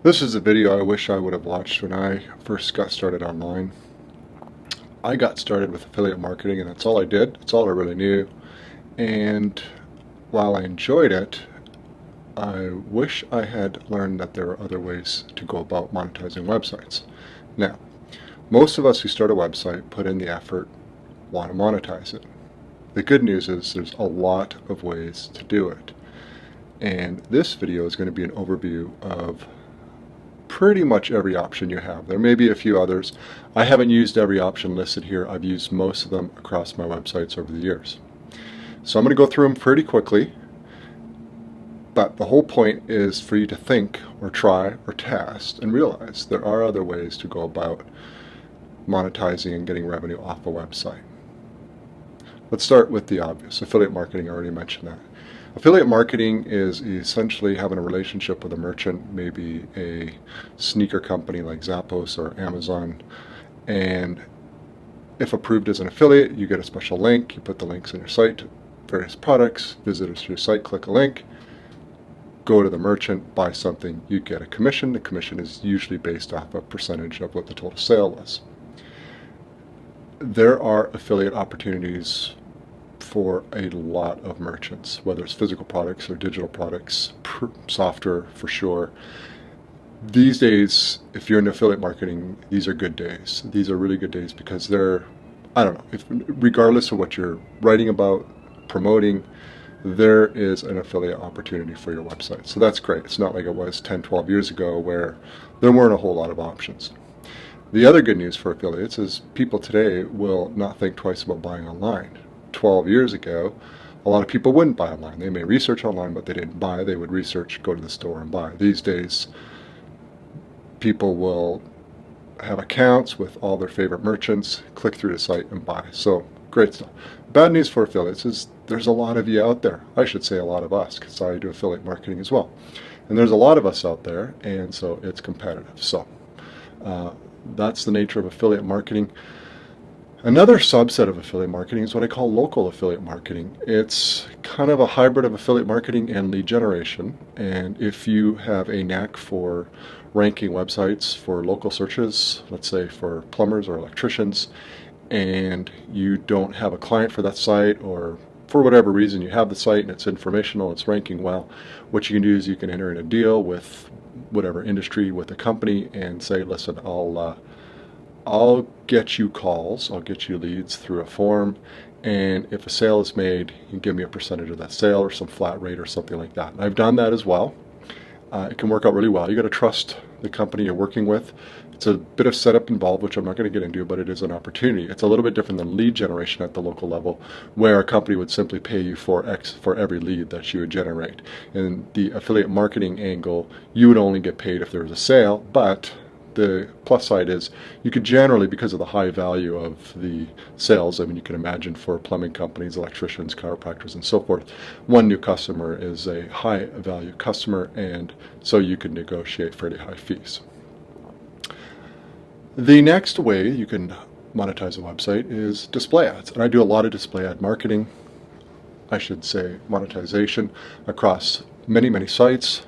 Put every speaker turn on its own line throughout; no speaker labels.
This is a video I wish I would have watched when I first got started online. I got started with affiliate marketing and that's all I did. It's all I really knew. And while I enjoyed it, I wish I had learned that there are other ways to go about monetizing websites. Now, most of us who start a website put in the effort, want to monetize it. The good news is there's a lot of ways to do it. And this video is going to be an overview of pretty much every option you have. There may be a few others. I haven't used every option listed here. I've used most of them across my websites over the years. So I'm going to go through them pretty quickly, but the whole point is for you to think or try or test and realize there are other ways to go about monetizing and getting revenue off a website. Let's start with the obvious. Affiliate marketing, I already mentioned that. Affiliate marketing is essentially having a relationship with a merchant, maybe a sneaker company like Zappos or Amazon, and if approved as an affiliate, you get a special link. You put the links on your site, various products, visitors to your site, click a link, go to the merchant, buy something, you get a commission. The commission is usually based off a percentage of what the total sale was. There are affiliate opportunities for a lot of merchants, whether it's physical products or digital products, software for sure. These days, if you're in affiliate marketing, these are good days. These are really good days because they're, I don't know, regardless of what you're writing about, promoting, there is an affiliate opportunity for your website. So that's great. It's not like it was 10, 12 years ago where there weren't a whole lot of options. The other good news for affiliates is people today will not think twice about buying online. 12 years ago, a lot of people wouldn't buy online. They may research online, but they didn't buy. They would research, go to the store and buy. These days, people will have accounts with all their favorite merchants, click through the site and buy. So, great stuff. Bad news for affiliates is there's a lot of you out there. I should say a lot of us, because I do affiliate marketing as well. And there's a lot of us out there, and so it's competitive. So, that's the nature of affiliate marketing. Another subset of affiliate marketing is what I call local affiliate marketing. It's kind of a hybrid of affiliate marketing and lead generation. And if you have a knack for ranking websites for local searches, let's say for plumbers or electricians, and you don't have a client for that site, or for whatever reason you have the site and it's informational, it's ranking well, what you can do is you can enter in a deal with whatever industry with a company and say, listen, I'll get you calls, I'll get you leads through a form, and if a sale is made, you give me a percentage of that sale or some flat rate or something like that. And I've done that as well. It can work out really well. You got to trust the company you're working with. It's a bit of setup involved, which I'm not going to get into, but it is an opportunity. It's a little bit different than lead generation at the local level, where a company would simply pay you for X for every lead that you would generate. In the affiliate marketing angle, you would only get paid if there was a sale, but the plus side is you could generally, because of the high value of the sales, I mean, you can imagine for plumbing companies, electricians, chiropractors, and so forth, one new customer is a high value customer, and so you can negotiate fairly high fees. The next way you can monetize a website is display ads, and I do a lot of display ad marketing, I should say monetization, across many, many sites.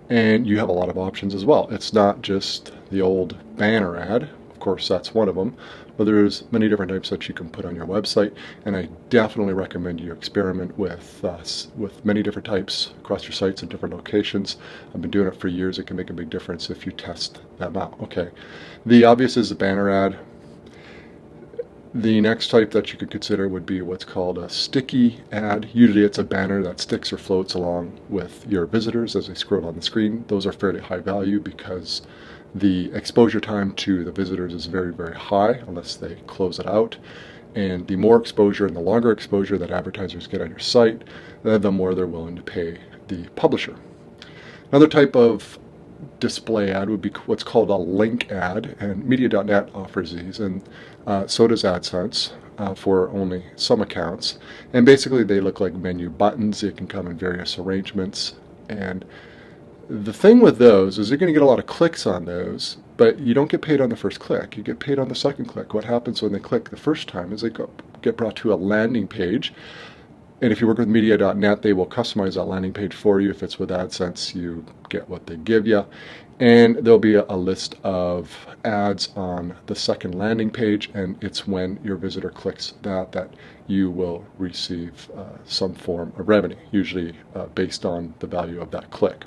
And you have a lot of options as well. It's not just the old banner ad. Of course, that's one of them. But there's many different types that you can put on your website. And I definitely recommend you experiment with many different types across your sites in different locations. I've been doing it for years. It can make a big difference if you test them out. Okay. The obvious is the banner ad. The next type that you could consider would be what's called a sticky ad. Usually it's a banner that sticks or floats along with your visitors as they scroll on the screen. Those are fairly high value because the exposure time to the visitors is very, very high unless they close it out. And the more exposure and the longer exposure that advertisers get on your site, the more they're willing to pay the publisher. Another type of display ad would be what's called a link ad, and Media.net offers these, and so does AdSense for only some accounts. And basically they look like menu buttons. They can come in various arrangements, and the thing with those is you're going to get a lot of clicks on those, but you don't get paid on the first click. You get paid on the second click. What happens when they click the first time is they get brought to a landing page And if you work with media.net, they will customize that landing page for you. If it's with AdSense, you get what they give you. And there'll be a list of ads on the second landing page, and it's when your visitor clicks that you will receive some form of revenue, usually based on the value of that click.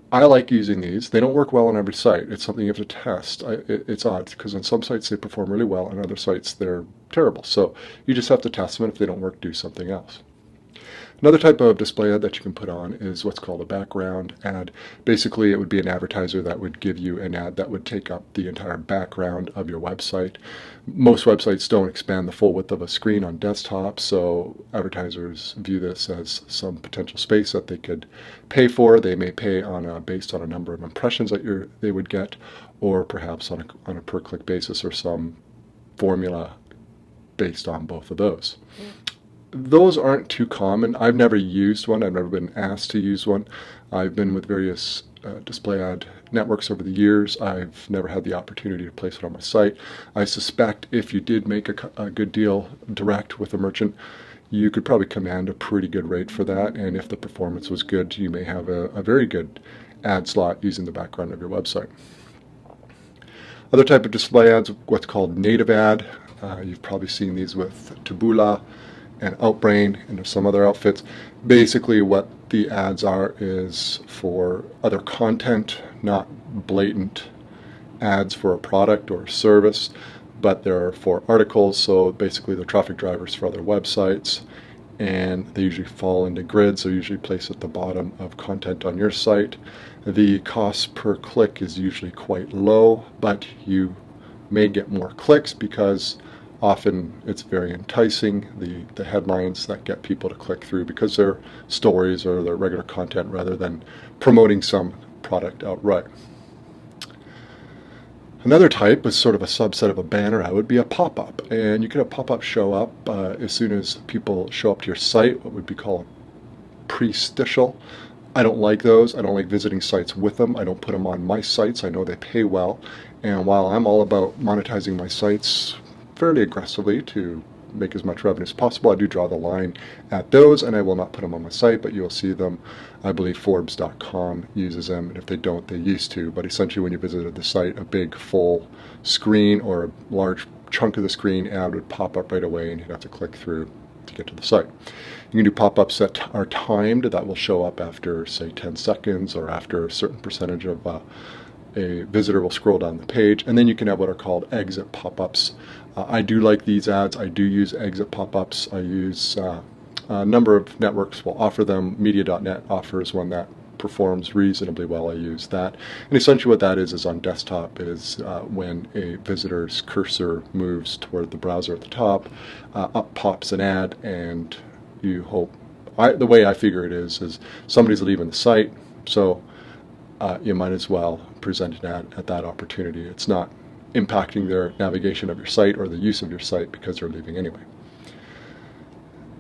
I like using these. They don't work well on every site. It's something you have to test. It's odd because on some sites they perform really well, on other sites they're terrible. So you just have to test them, and if they don't work, do something else. Another type of display ad that you can put on is what's called a background ad. Basically, it would be an advertiser that would give you an ad that would take up the entire background of your website. Most websites don't expand the full width of a screen on desktop, so advertisers view this as some potential space that they could pay for. They may pay based on a number of impressions that they would get, or perhaps on a per-click basis, or some formula based on both of those. Those aren't too common. I've never used one. I've never been asked to use one. I've been with various display ad networks over the years. I've never had the opportunity to place it on my site. I suspect if you did make a good deal direct with a merchant, you could probably command a pretty good rate for that. And if the performance was good, you may have a very good ad slot using the background of your website. Other type of display ads, what's called native ad. You've probably seen these with Taboola and Outbrain and some other outfits. Basically what the ads are is for other content, not blatant ads for a product or a service, but they're for articles, so basically they're traffic drivers for other websites, and they usually fall into grids, so usually placed at the bottom of content on your site. The cost per click is usually quite low, but you may get more clicks because often it's very enticing, the headlines that get people to click through because they're stories or they're regular content rather than promoting some product outright. Another type is sort of a subset of a banner ad would be a pop-up, and you can have pop-up show up as soon as people show up to your site, what would be called prestitial. I don't like those. I don't like visiting sites with them. I don't put them on my sites. I know they pay well, and while I'm all about monetizing my sites fairly aggressively to make as much revenue as possible, I do draw the line at those, and I will not put them on my site, but you'll see them. I believe Forbes.com uses them, and if they don't, they used to. But essentially when you visited the site, a big full screen or a large chunk of the screen ad would pop up right away, and you'd have to click through to get to the site. You can do pop-ups that are timed, that will show up after, say, 10 seconds or after a certain percentage of a visitor will scroll down the page, and then you can have what are called exit pop-ups. I do like these ads. I do use exit pop-ups. I use a number of networks will offer them. Media.net offers one that performs reasonably well. I use that. And essentially what that is on desktop is when a visitor's cursor moves toward the browser at the top, up pops an ad, and you hope, the way I figure it is somebody's leaving the site, so you might as well present an ad at that opportunity. It's not impacting their navigation of your site or the use of your site because they're leaving anyway.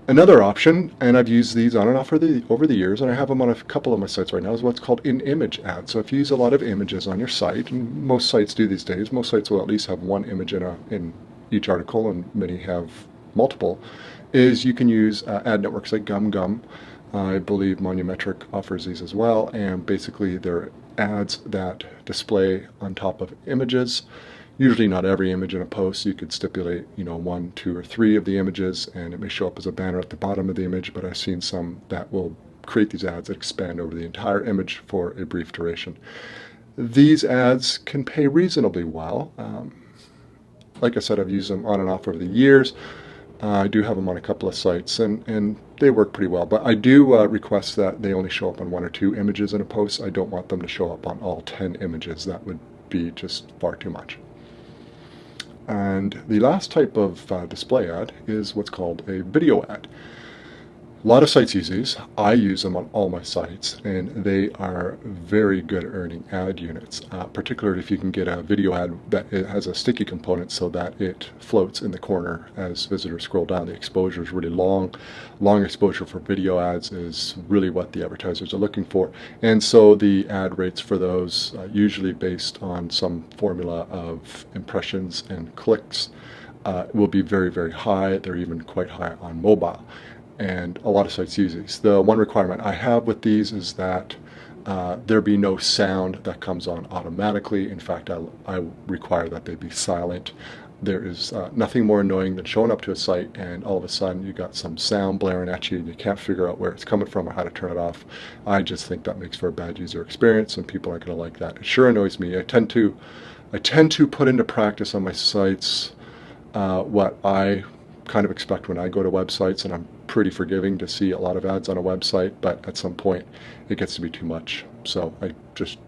Another option, and I've used these on and off over the years, and I have them on a couple of my sites right now, is what's called in-image ads. So if you use a lot of images on your site, and most sites do these days, most sites will at least have one image in each article, and many have multiple, is you can use ad networks like GumGum. I believe Monumetric offers these as well, and basically they're ads that display on top of images. Usually not every image in a post. You could stipulate, 1, 2, or 3 of the images, and it may show up as a banner at the bottom of the image, but I've seen some that will create these ads that expand over the entire image for a brief duration. These ads can pay reasonably well. Like I said, I've used them on and off over the years. I do have them on a couple of sites, and they work pretty well. But I do request that they only show up on 1 or 2 images in a post. I don't want them to show up on all 10 images. That would be just far too much. And the last type of display ad is what's called a video ad. A lot of sites use these. I use them on all my sites, and they are very good at earning ad units, particularly if you can get a video ad that it has a sticky component so that it floats in the corner as visitors scroll down. The exposure is really long. Long exposure for video ads is really what the advertisers are looking for, and so the ad rates for those, usually based on some formula of impressions and clicks, will be very, very high. They're even quite high on mobile. and a lot of sites use these. The one requirement I have with these is that there be no sound that comes on automatically. In fact, I require that they be silent. There is nothing more annoying than showing up to a site and all of a sudden you got some sound blaring at you and you can't figure out where it's coming from or how to turn it off. I just think that makes for a bad user experience and people aren't going to like that. It sure annoys me. I tend to put into practice on my sites what I kind of expect when I go to websites, and I'm pretty forgiving to see a lot of ads on a website, but at some point it gets to be too much. So I just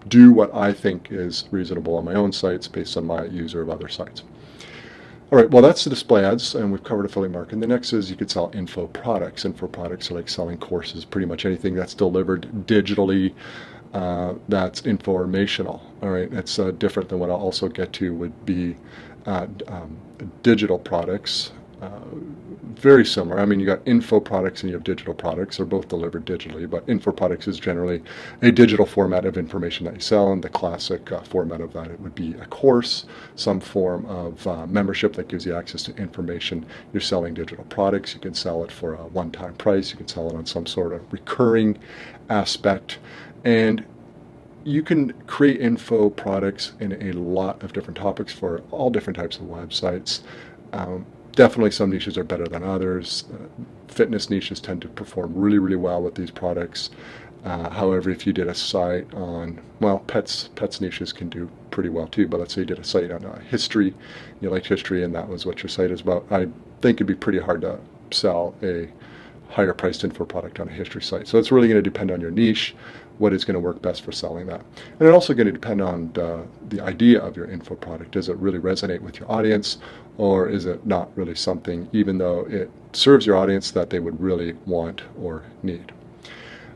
do what I think is reasonable on my own sites based on my user of other sites. All right, well, that's the display ads, and we've covered affiliate marketing. The next is you could sell info products. Info products are like selling courses, pretty much anything that's delivered digitally that's informational. All right, it's different than what I'll also get to would be digital products. Very similar. I mean, you got info products and you have digital products. They're both delivered digitally, but info products is generally a digital format of information that you sell, and the classic format of that, it would be a course, some form of membership that gives you access to information. You're selling digital products. You can sell it for a one-time price. You can sell it on some sort of recurring aspect, and you can create info products in a lot of different topics for all different types of websites. Definitely some niches are better than others. Fitness niches tend to perform really, really well with these products. However, if you did a site on, well, pets niches can do pretty well too, but let's say you did a site on history, you like history and that was what your site is about, I think it'd be pretty hard to sell a higher priced info product on a history site. So it's really going to depend on your niche, what is going to work best for selling that. And it's also going to depend on the idea of your info product. Does it really resonate with your audience, or is it not really something, even though it serves your audience, that they would really want or need?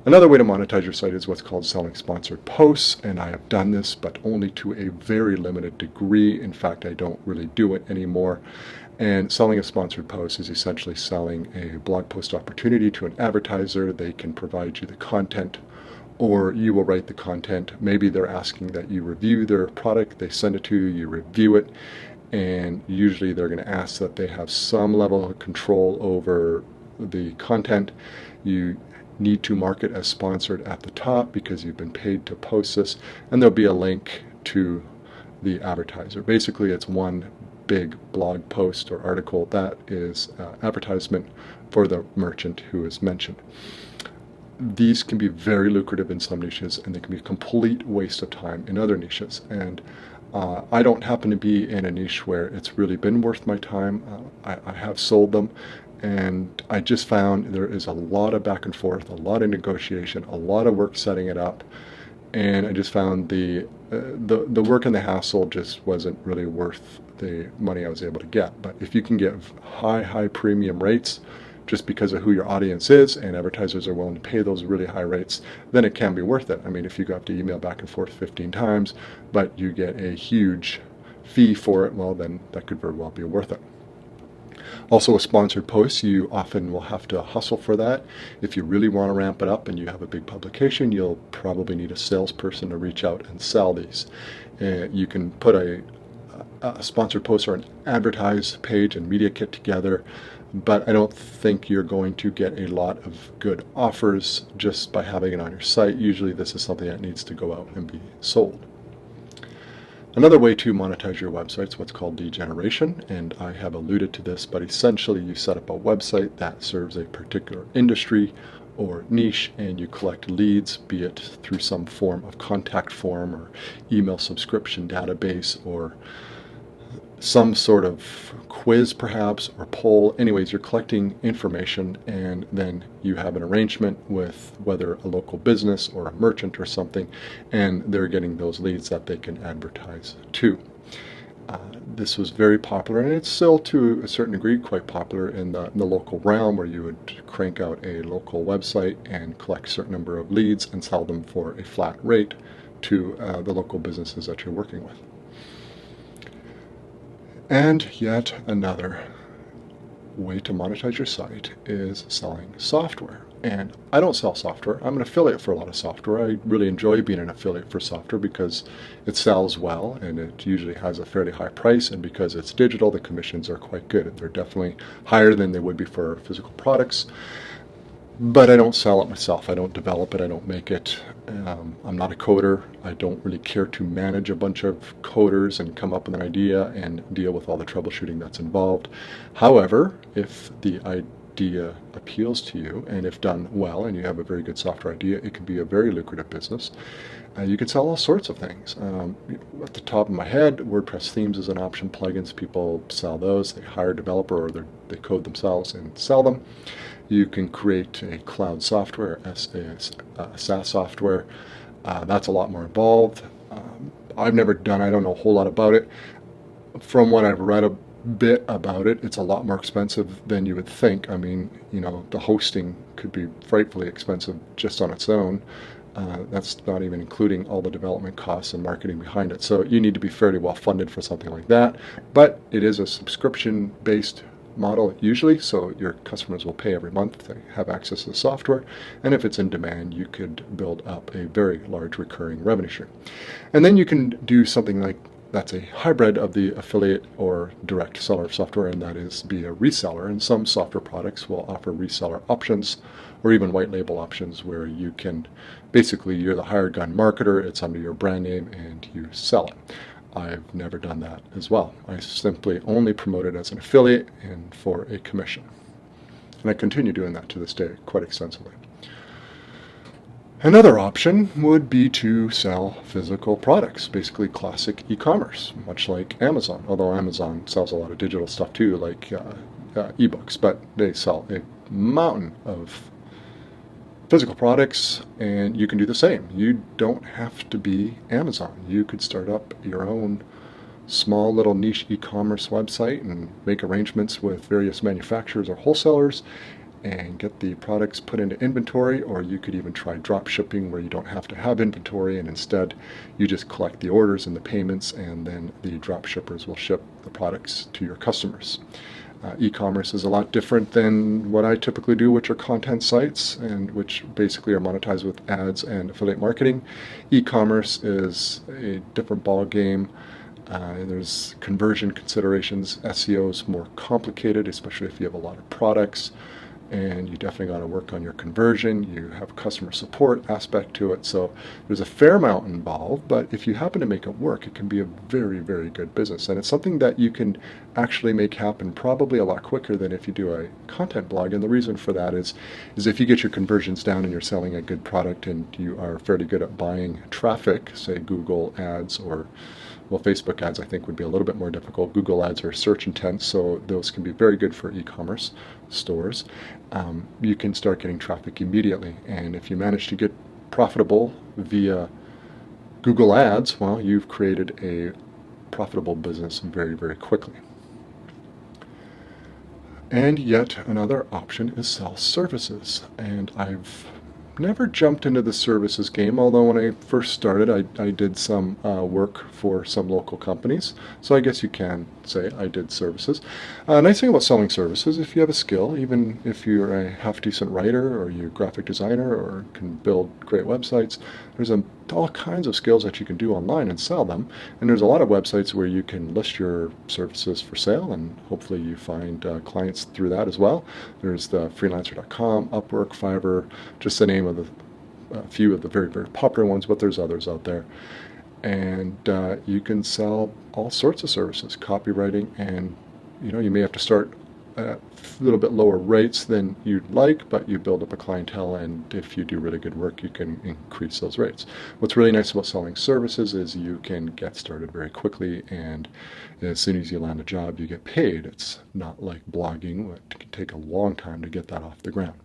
Another way to monetize your site is what's called selling sponsored posts, and I have done this, but only to a very limited degree. In fact, I don't really do it anymore. And selling a sponsored post is essentially selling a blog post opportunity to an advertiser. They can provide you the content, or you will write the content. Maybe they're asking that you review their product. They send it to you, you review it, and usually they're going to ask that they have some level of control over the content. You need to mark it as sponsored at the top because you've been paid to post this, and there'll be a link to the advertiser. Basically, it's one big blog post or article that is advertisement for the merchant who is mentioned. These can be very lucrative in some niches, and they can be a complete waste of time in other niches. And I don't happen to be in a niche where it's really been worth my time. I have sold them, and I just found there is a lot of back and forth, a lot of negotiation, a lot of work setting it up, and I just found the work and the hassle just wasn't really worth the money I was able to get. But if you can get high premium rates just because of who your audience is, and advertisers are willing to pay those really high rates, then it can be worth it. I mean, if you go have to email back and forth 15 times, but you get a huge fee for it, well, then that could very well be worth it. Also, a sponsored post, you often will have to hustle for that. If you really want to ramp it up and you have a big publication, you'll probably need a salesperson to reach out and sell these. You can put a sponsored post or an advertise page and media kit together, but I don't think you're going to get a lot of good offers just by having it on your site. Usually this is something that needs to go out and be sold. Another way to monetize your website is what's called lead generation, and I have alluded to this, but essentially you set up a website that serves a particular industry or niche, and you collect leads, be it through some form of contact form or email subscription database or some sort of quiz perhaps, or poll. Anyways, you're collecting information, and then you have an arrangement with whether a local business or a merchant or something, and they're getting those leads that they can advertise to. This was very popular, and it's still to a certain degree quite popular in the local realm, where you would crank out a local website and collect a certain number of leads and sell them for a flat rate to the local businesses that you're working with. And yet another way to monetize your site is selling software. And I don't sell software. I'm an affiliate for a lot of software. I really enjoy being an affiliate for software because it sells well and it usually has a fairly high price, and because it's digital, the commissions are quite good. They're definitely higher than they would be for physical products. But I don't sell it myself. I don't develop it. I don't make it. I'm not a coder. I don't really care to manage a bunch of coders and come up with an idea and deal with all the troubleshooting that's involved. However, if the idea appeals to you, and if done well and you have a very good software idea, it can be a very lucrative business. You can sell all sorts of things. At the top of my head, WordPress themes is an option. Plugins, people sell those. They hire a developer or they code themselves and sell them. You can create a cloud software, a SaaS software. That's a lot more involved. I've never done, I don't know a whole lot about it. From what I've read a bit about it, it's a lot more expensive than you would think. I mean, the hosting could be frightfully expensive just on its own. That's not even including all the development costs and marketing behind it. So you need to be fairly well funded for something like that. But it is a subscription-based model usually, so your customers will pay every month to have access to the software, and if it's in demand, you could build up a very large recurring revenue stream. And then you can do something like that's a hybrid of the affiliate or direct seller of software, and that is be a reseller. And some software products will offer reseller options or even white label options where you can basically, you're the hired gun marketer, it's under your brand name, and you sell it. I've never done that as well. I simply only promote it as an affiliate and for a commission. And I continue doing that to this day quite extensively. Another option would be to sell physical products, basically classic e-commerce, much like Amazon, although Amazon sells a lot of digital stuff too, like ebooks, but they sell a mountain of physical products, and you can do the same. You don't have to be Amazon. You could start up your own small little niche e-commerce website and make arrangements with various manufacturers or wholesalers and get the products put into inventory, or you could even try drop shipping where you don't have to have inventory and instead you just collect the orders and the payments, and then the drop shippers will ship the products to your customers. E-commerce is a lot different than what I typically do, which are content sites, and which basically are monetized with ads and affiliate marketing. E-commerce is a different ball game. There's conversion considerations. SEO is more complicated, especially if you have a lot of products, and you definitely got to work on your conversion. You have a customer support aspect to it, so there's a fair amount involved, but if you happen to make it work, it can be a very, very good business, and it's something that you can actually make happen probably a lot quicker than if you do a content blog. And the reason for that is if you get your conversions down and you're selling a good product and you are fairly good at buying traffic, say Google ads or Facebook ads I think would be a little bit more difficult. Google ads are search intense, so those can be very good for e-commerce stores. You can start getting traffic immediately, and if you manage to get profitable via Google ads, well, you've created a profitable business very, very quickly. And yet another option is sell services, and I've never jumped into the services game, although when I first started I did some work for some local companies, so I guess you can say I did services. Nice thing about selling services, if you have a skill, even if you're a half-decent writer or you're a graphic designer or can build great websites, there's all kinds of skills that you can do online and sell them, and there's a lot of websites where you can list your services for sale, and hopefully you find clients through that as well. There's the freelancer.com, Upwork, Fiverr, just the name of a few of the very, very popular ones, but there's others out there. And you can sell all sorts of services, copywriting, and you may have to start at a little bit lower rates than you'd like, but you build up a clientele, and if you do really good work, you can increase those rates. What's really nice about selling services is you can get started very quickly, and as soon as you land a job, you get paid. It's not like blogging. It can take a long time to get that off the ground.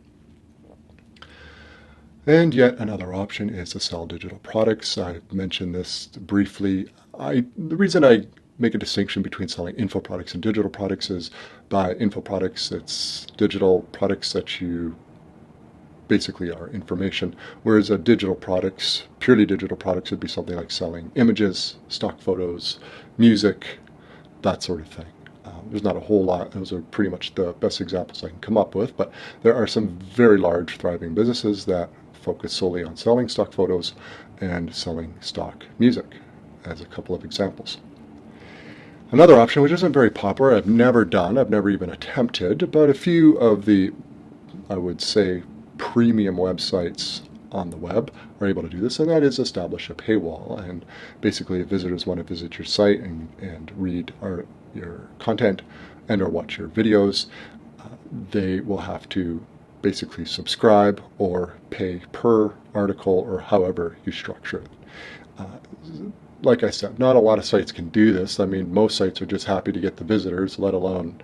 And yet another option is to sell digital products. I mentioned this briefly. The reason I make a distinction between selling info products and digital products is by info products, it's digital products that you basically are information, whereas a digital products, purely digital products, would be something like selling images, stock photos, music, that sort of thing. There's not a whole lot. Those are pretty much the best examples I can come up with, but there are some very large, thriving businesses that focus solely on selling stock photos and selling stock music, as a couple of examples. Another option, which isn't very popular, I've never done, I've never even attempted, but a few of the, I would say, premium websites on the web are able to do this, and that is establish a paywall. And basically, if visitors want to visit your site and read your content and or watch your videos, they will have to basically subscribe or pay per article or however you structure it. Like I said, not a lot of sites can do this. I mean, most sites are just happy to get the visitors, let alone,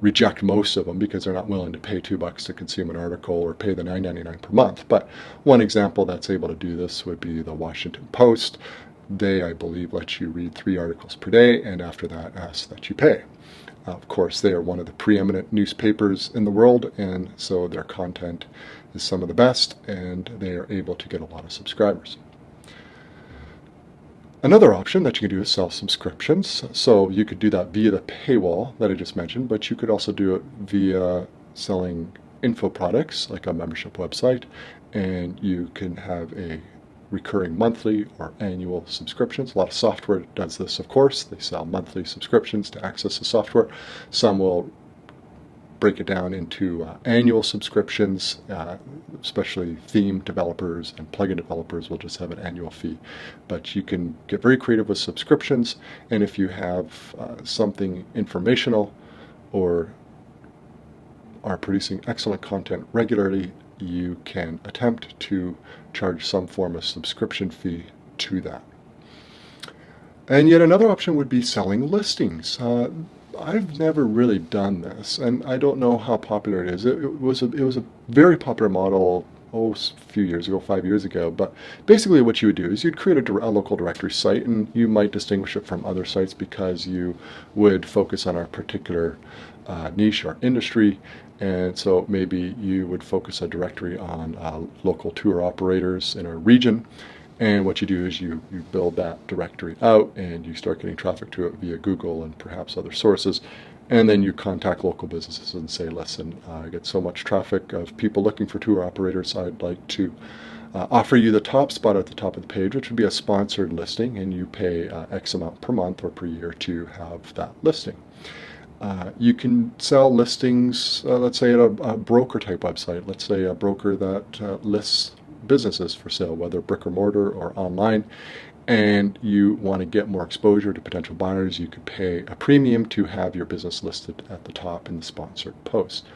reject most of them because they're not willing to pay $2 to consume an article or pay the $9.99 per month. But one example that's able to do this would be the Washington Post. They, I believe, let you read 3 articles per day, and after that ask that you pay. Of course, they are one of the preeminent newspapers in the world, and so their content is some of the best, and they are able to get a lot of subscribers. Another option that you can do is sell subscriptions. So you could do that via the paywall that I just mentioned, but you could also do it via selling info products like a membership website, and you can have a recurring monthly or annual subscriptions. A lot of software does this, of course. They sell monthly subscriptions to access the software. Some will break it down into annual subscriptions, especially theme developers and plugin developers will just have an annual fee. But you can get very creative with subscriptions, and if you have something informational or are producing excellent content regularly, you can attempt to charge some form of subscription fee to that. And yet another option would be selling listings. I've never really done this, and I don't know how popular it is. It was a very popular model a few years ago, 5 years ago. But basically, what you would do is you'd create a local directory site, and you might distinguish it from other sites because you would focus on a particular niche or industry. And so maybe you would focus a directory on local tour operators in a region. And what you do is you build that directory out and you start getting traffic to it via Google and perhaps other sources. And then you contact local businesses and say, listen, I get so much traffic of people looking for tour operators. I'd like to offer you the top spot at the top of the page, which would be a sponsored listing, and you pay X amount per month or per year to have that listing. You can sell listings, let's say at a broker type website. Let's say a broker that lists businesses for sale, whether brick or mortar or online, and you want to get more exposure to potential buyers. You could pay a premium to have your business listed at the top in the sponsored post,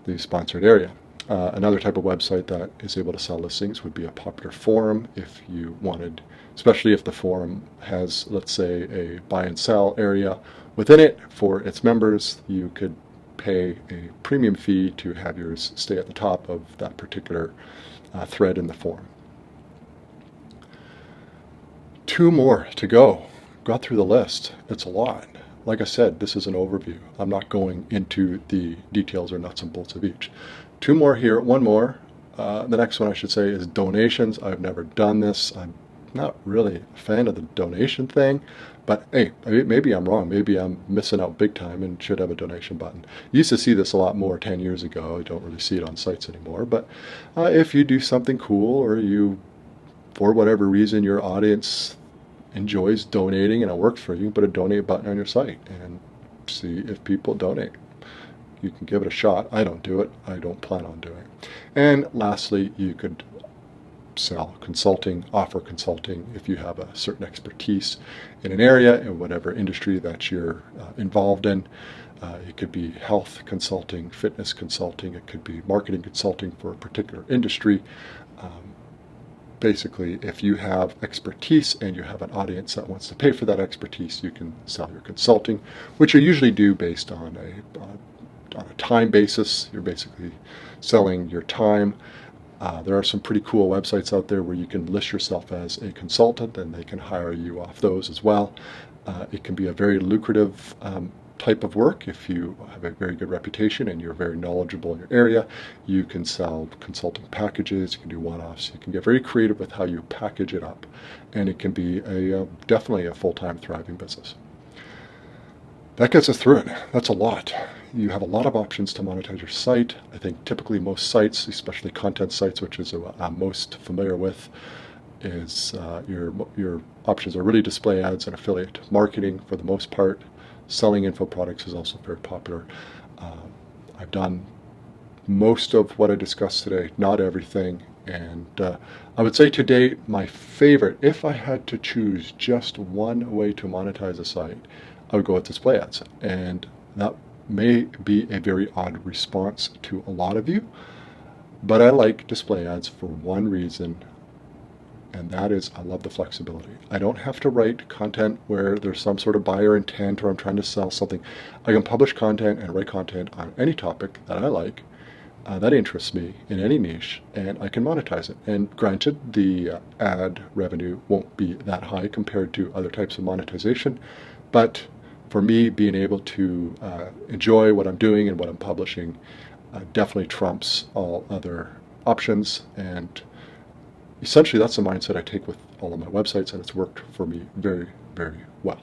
the sponsored area. Another type of website that is able to sell listings would be a popular forum. If you wanted, especially if the forum has, let's say, a buy and sell area within it for its members, you could pay a premium fee to have yours stay at the top of that particular thread in the forum. 2 more to go. Got through the list. It's a lot. Like I said, this is an overview. I'm not going into the details or nuts and bolts of each. 2 more here. 1 more. The next one I should say is donations. I've never done this. I'm not really a fan of the donation thing, but hey, maybe I'm wrong. Maybe I'm missing out big time and should have a donation button. You used to see this a lot more 10 years ago. I don't really see it on sites anymore, but if you do something cool or you, for whatever reason, your audience enjoys donating and it works for you, put a donate button on your site and see if people donate. You can give it a shot. I don't do it. I don't plan on doing it. And lastly, you could sell consulting, offer consulting if you have a certain expertise in an area in whatever industry that you're involved in. It could be health consulting, fitness consulting, it could be marketing consulting for a particular industry. Basically, if you have expertise and you have an audience that wants to pay for that expertise, you can sell your consulting, which you usually do based on a time basis. You're basically selling your time. There are some pretty cool websites out there where you can list yourself as a consultant and they can hire you off those as well. It can be a very lucrative type of work. If you have a very good reputation and you're very knowledgeable in your area, you can sell consulting packages, you can do one-offs, you can get very creative with how you package it up, and it can be definitely a full-time thriving business. That gets us through it. That's a lot. You have a lot of options to monetize your site. I think typically most sites, especially content sites, which is what I'm most familiar with, is your options are really display ads and affiliate marketing for the most part. Selling info products is also very popular. I've done most of what I discussed today, not everything. And I would say today, my favorite, if I had to choose just one way to monetize a site, I would go with display ads. And that may be a very odd response to a lot of you, but I like display ads for one reason, and that is I love the flexibility. I don't have to write content where there's some sort of buyer intent or I'm trying to sell something. I can publish content and write content on any topic that I like, that interests me in any niche, and I can monetize it. And granted, the ad revenue won't be that high compared to other types of monetization, but for me, being able to enjoy what I'm doing and what I'm publishing definitely trumps all other options. And essentially, that's the mindset I take with all of my websites, and it's worked for me very, very well.